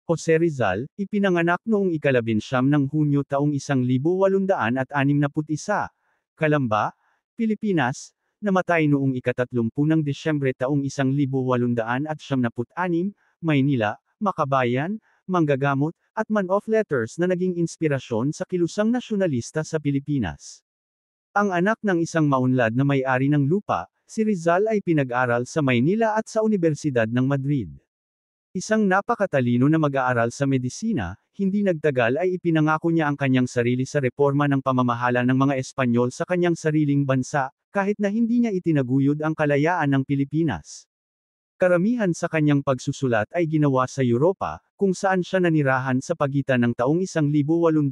Jose Rizal, ipinanganak noong ika-19 ng Hunyo taong 1861, Calamba, Pilipinas, namatay noong ika-30 ng Disyembre taong 1876, Maynila, makabayan, manggagamot, at man of letters na naging inspirasyon sa kilusang nasyonalista sa Pilipinas. Ang anak ng isang maunlad na may-ari ng lupa, si Rizal ay pinag-aral sa Maynila at sa Universidad ng Madrid. Isang napakatalino na mag-aaral sa medisina, hindi nagtagal ay ipinangako niya ang kanyang sarili sa reforma ng pamamahala ng mga Espanyol sa kanyang sariling bansa, kahit na hindi niya itinaguyod ang kalayaan ng Pilipinas. Karamihan sa kanyang pagsusulat ay ginawa sa Europa, kung saan siya nanirahan sa pagitan ng taong 1882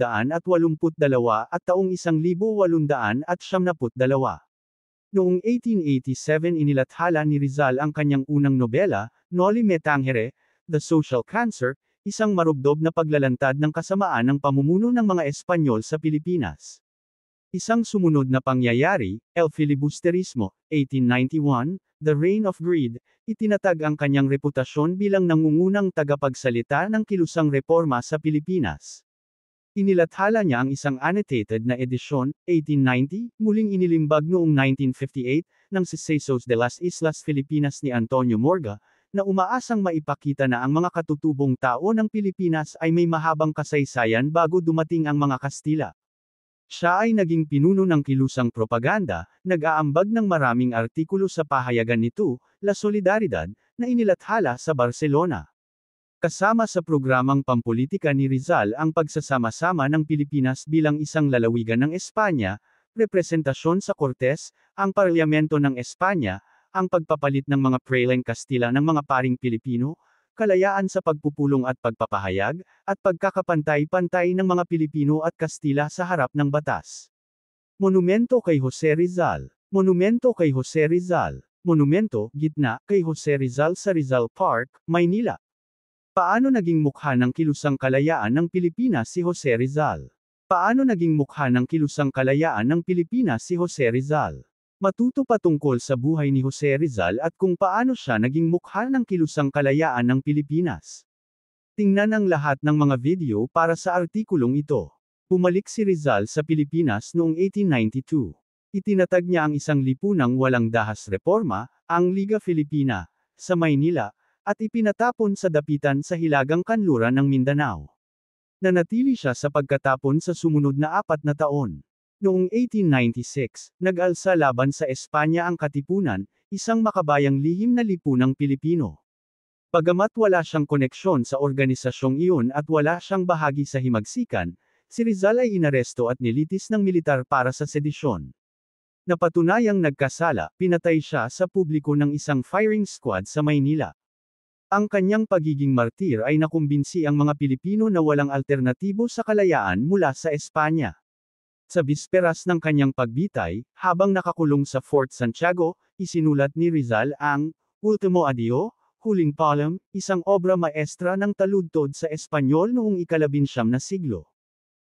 at taong 1892. Noong 1887 inilathala ni Rizal ang kanyang unang nobela, Noli Me Tangere, The Social Cancer, isang marubdob na paglalantad ng kasamaan ng pamumuno ng mga Espanyol sa Pilipinas. Isang sumunod na pangyayari, El Filibusterismo, 1891, The Reign of Greed, itinatag ang kanyang reputasyon bilang nangungunang tagapagsalita ng kilusang reforma sa Pilipinas. Inilathala niya ang isang annotated na edisyon, 1890, muling inilimbag noong 1958, ng Sucesos de las Islas Filipinas ni Antonio Morga, na umaasang maipakita na ang mga katutubong tao ng Pilipinas ay may mahabang kasaysayan bago dumating ang mga Kastila. Siya ay naging pinuno ng kilusang propaganda, nag-aambag ng maraming artikulo sa pahayagan nito, La Solidaridad, na inilathala sa Barcelona. Kasama sa programang pampolitika ni Rizal ang pagsasama-sama ng Pilipinas bilang isang lalawigan ng Espanya, representasyon sa Cortes, ang parlamento ng Espanya, ang pagpapalit ng mga preleng Kastila ng mga paring Pilipino, kalayaan sa pagpupulong at pagpapahayag, at pagkakapantay-pantay ng mga Pilipino at Kastila sa harap ng batas. Monumento kay Jose Rizal. Monumento kay Jose Rizal. Monumento, gitna, kay Jose Rizal sa Rizal Park, Maynila. Paano naging mukha ng kilusang kalayaan ng Pilipinas si Jose Rizal? Paano naging mukha ng kilusang kalayaan ng Pilipinas si Jose Rizal? Matuto pa tungkol sa buhay ni Jose Rizal at kung paano siya naging mukha ng kilusang kalayaan ng Pilipinas. Tingnan ang lahat ng mga video para sa artikulong ito. Bumalik si Rizal sa Pilipinas noong 1892. Itinatag niya ang isang lipunang walang dahas reforma, ang Liga Filipina, sa Maynila, at ipinatapon sa dapitan sa Hilagang Kanluran ng Mindanao. Nanatili siya sa pagkatapon sa sumunod na 4 na taon. Noong 1896, nag-alsa laban sa Espanya ang Katipunan, isang makabayang lihim na lipunang Pilipino. Bagamat wala siyang koneksyon sa organisasyong iyon at wala siyang bahagi sa himagsikan, si Rizal ay inaresto at nilitis ng militar para sa sedisyon. Napatunayang nagkasala, pinatay siya sa publiko ng isang firing squad sa Maynila. Ang kanyang pagiging martir ay nakumbinsi ang mga Pilipino na walang alternatibo sa kalayaan mula sa Espanya. Sa bisperas ng kanyang pagbitay, habang nakakulong sa Fort Santiago, isinulat ni Rizal ang Ultimo Adio, Huling Palom, isang obra maestra ng taludtod sa Espanyol noong ika-19 na siglo.